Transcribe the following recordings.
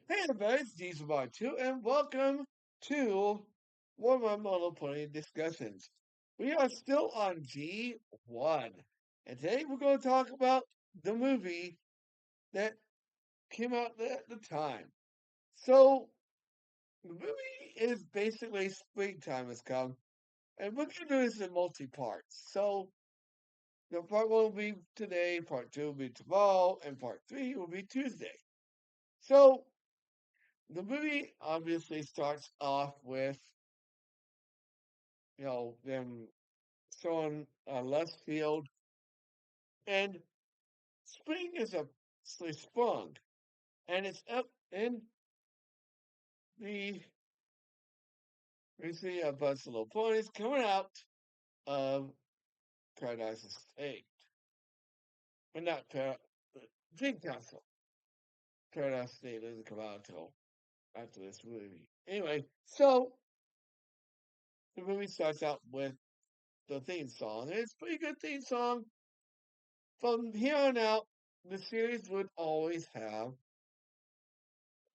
Hey everybody, it's Diesel Bar 2, and welcome to one of my Model Pony discussions. We are still on G1, and today we're going to talk about the movie that came out at the time. So, the movie is basically springtime has come, and we're going to do this in multi parts. So, part one will be today, part two will be tomorrow, and part three will be Tuesday. So, the movie obviously starts off with them showing left field, and spring is a sprung, and it's up in the we see a bunch of little ponies coming out of Paradise Estate, but not Dream Castle. Paradise Estate doesn't come out until after this movie. Anyway, so the movie starts out with the theme song, and it's a pretty good theme song. From here on out, the series would always have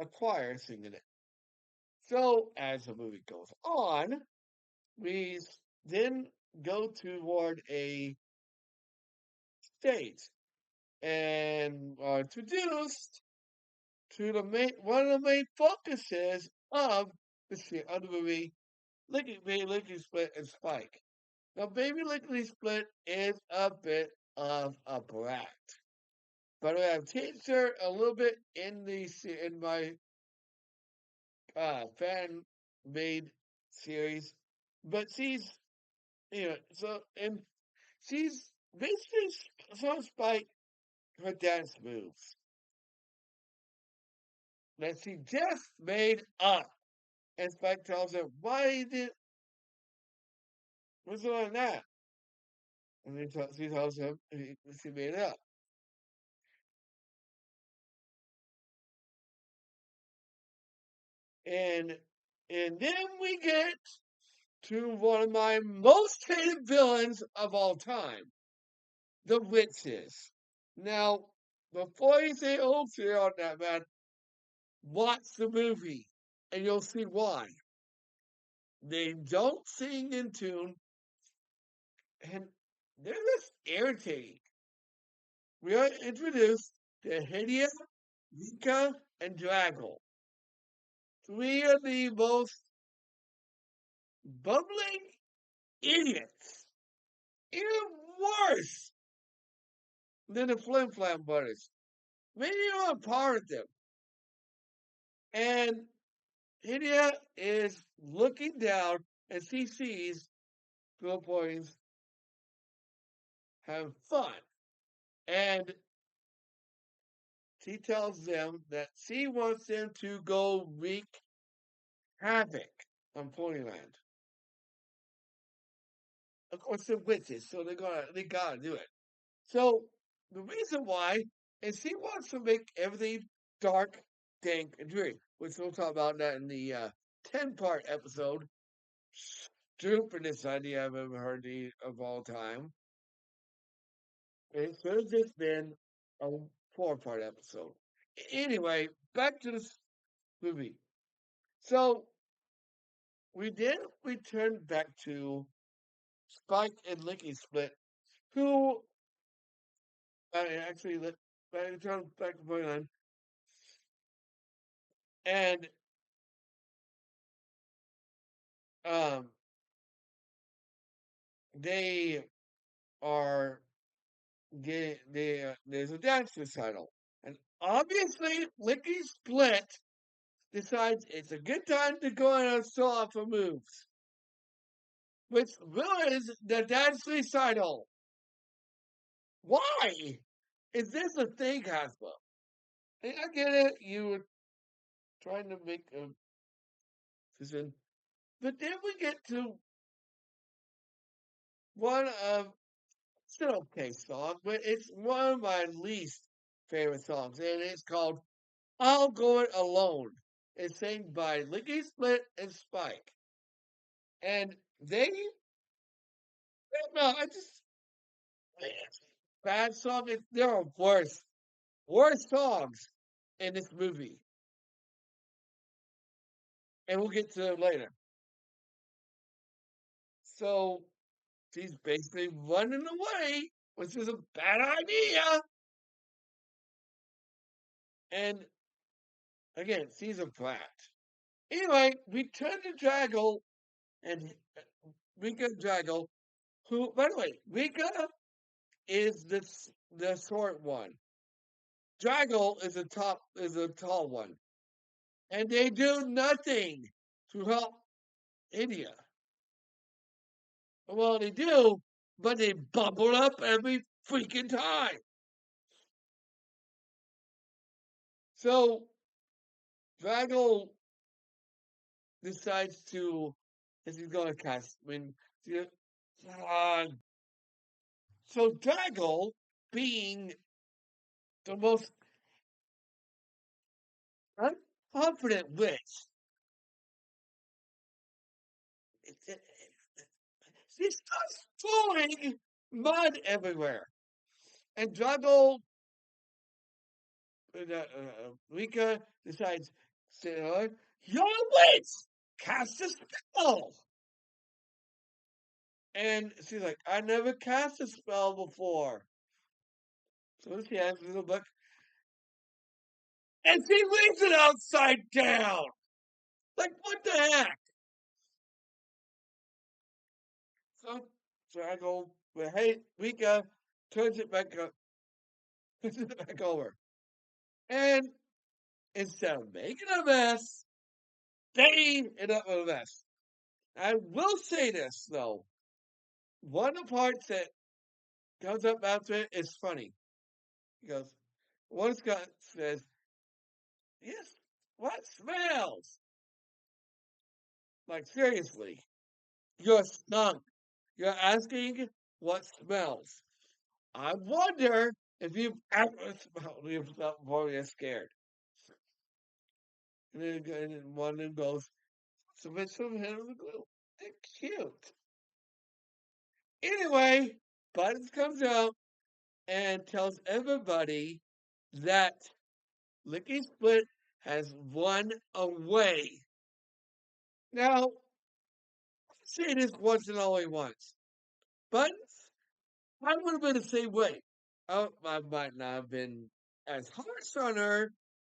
a choir singing it. So as the movie goes on, we then go toward a stage and are introduced to the main one of the main focuses of the movie, Baby Lickety Split and Spike. Now, Baby Lickety Split is a bit of a brat, but I've changed her a little bit in my fan made series, but and she's basically supposed by her dance moves that she just made up. And Spike tells her, "Why did what's on that?" And she tells him she made it up. And and then we get to one of my most hated villains of all time, the witches. Now, before you say, "Oh, you're on that, man," watch the movie, and you'll see why. They don't sing in tune, and they're just irritating. We are introduced to Hydia, Vika, and Draggle. Three of the most bumbling idiots, even worse than the Flim Flam Brothers. Maybe you're on par with them. And Hydia is looking down and she sees Philippians have fun. And she tells them that she wants them to go wreak havoc on Ponyland. Of course, they're witches, so they gotta do it. So the reason why is she wants to make everything dark, dank, and dreary, which we'll talk about that in the 10-part episode. Stupidest idea I've ever heard of all time. It should have just been a 4-part episode. Anyway, back to this movie. So we then return back to Spike and Licky Split, who actually let return back to Pokemon, and um, they are there's a dance recital, and obviously Licky Split decides it's a good time to go and show off her moves, which ruins the dance recital. Why is this a thing, Hasbro? I get it. You were trying to make a decision. But then we get to one of it's an okay song, but it's one of my least favorite songs, and it's called "I'll Go It Alone." It's sang by Licky Split and Spike, and they no, I just bad song. There are worse songs in this movie. and we'll get to it later. So she's basically running away, which is a bad idea. And again, she's a brat. Anyway, we turn to Draggle and Rika Draggle, who, by the way, Rika is the short one. Draggle is a tall one, and they do nothing to help India. Well, they do, but they bubble up every freaking time. So Draggle decides to, as he's going to cast, uh, so Draggle, being the most unconfident witch, she starts throwing mud everywhere. And Draggle, Rika decides, you're a witch! Cast a spell! And she's like, I never cast a spell before. So she has a little book, and she leaves it upside down. Like, what the heck? So I go, well, hey, Rika turns it back up, turns it back over. And instead of making a mess, they end up with a mess. I will say this, though. One of the parts that comes up after it is funny. He goes, one Scott says, yes, what smells? Like, seriously, you're stunk. You're asking what smells. I wonder if you've ever smelled yourself before you're scared. And one of them goes, so much from him of the glue. They're cute. Anyway, Buttons comes out and tells everybody that Licky Split has run away. Now, I say this once and only once, but I would have been the same way. I might not have been as harsh on her,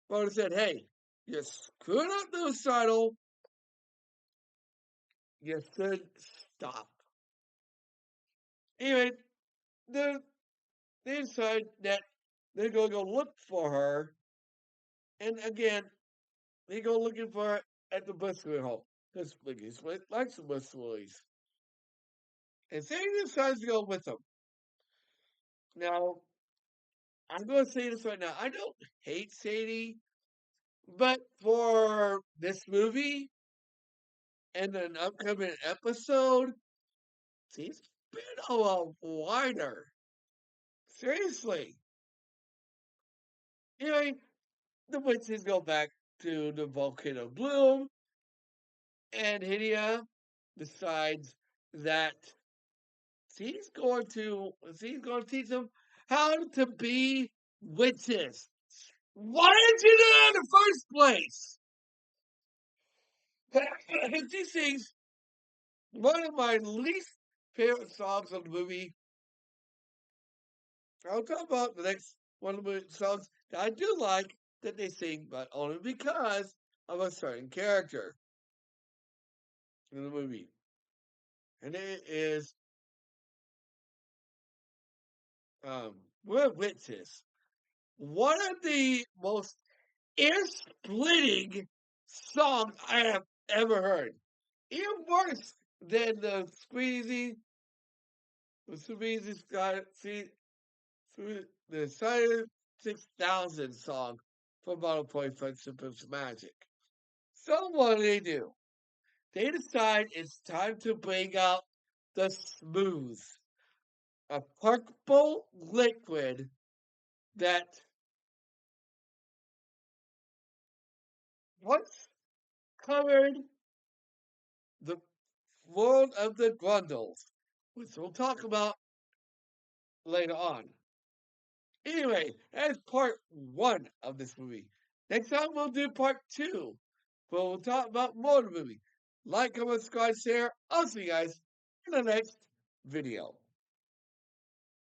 but I would have said, hey, you screwed up the recital. You should stop. Anyway, they, they decide that they're going to go look for her. And again, they go looking for her at the Bushwick home. Because Licky Split likes the Bushwicks. And Sadie decides to go with them. Now, I'm going to say this right now. I don't hate Sadie, but for this movie and an upcoming episode, she's been a lot wider. Seriously. Anyway, the witches go back to the Volcano Bloom, and Hydia decides that she's going to teach them how to be witches. Why didn't you do that in the first place? She sings one of my least favorite songs of the movie. I'll talk about the next one of the songs that I do like that they sing, but only because of a certain character in the movie. And it is um We're Witches. One of the most ear-splitting songs I have ever heard. Even worse than the Squeezy Scott, the Silent 6000 song from Bottle Point Friendship of Magic. So what do? They decide it's time to bring out the smooth, a purple liquid that once covered the world of the Grundles, which we'll talk about later on. Anyway, that's part one of this movie. Next time we'll do part two. but we'll talk about more movie. Like, comment, subscribe, share. I'll see you guys in the next video.